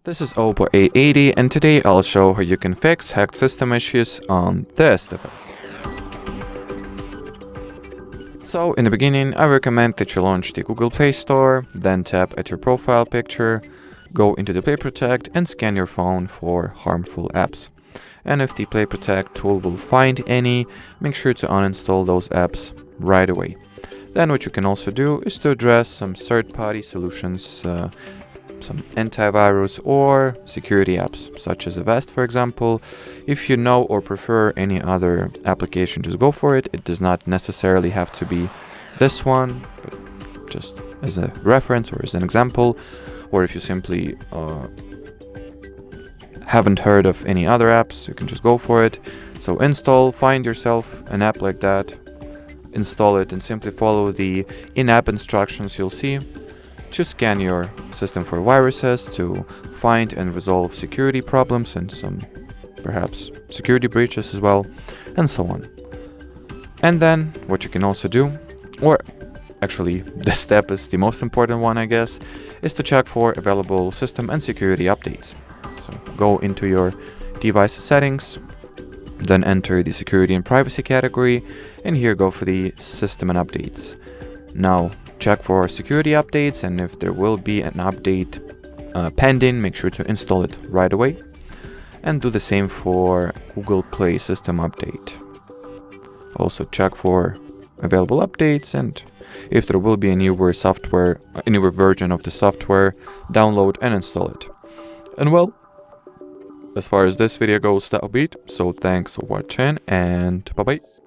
This is OPPO A80 and today I'll show how you can fix hacked system issues on this device. So in the beginning I recommend that you launch the Google Play Store, then tap at your profile picture, go into the Play Protect and scan your phone for harmful apps. And if the Play Protect tool will find any, make sure to uninstall those apps right away. Then what you can also do is to address some third-party solutions, some antivirus or security apps, such as Avast, for example. If you know or prefer any other application, just go for it. It does not necessarily have to be this one, but just as a reference or as an example. Or if you simply haven't heard of any other apps, you can just go for it. So find yourself an app like that, install it, and simply follow the in-app instructions you'll see to scan your system for viruses, to find and resolve security problems and some perhaps security breaches as well, and so on. And then what you can also do, or actually this step is the most important one I guess, is to check for available system and security updates. So go into your device settings, then enter the security and privacy category, and here go for the system and updates. Now check for security updates, and if there will be an update pending, make sure to install it right away. And do the same for Google Play system update. Also check for available updates, and if there will be a newer version of the software, download and install it. And well, as far as this video goes, that'll be it. So thanks for watching, and bye bye.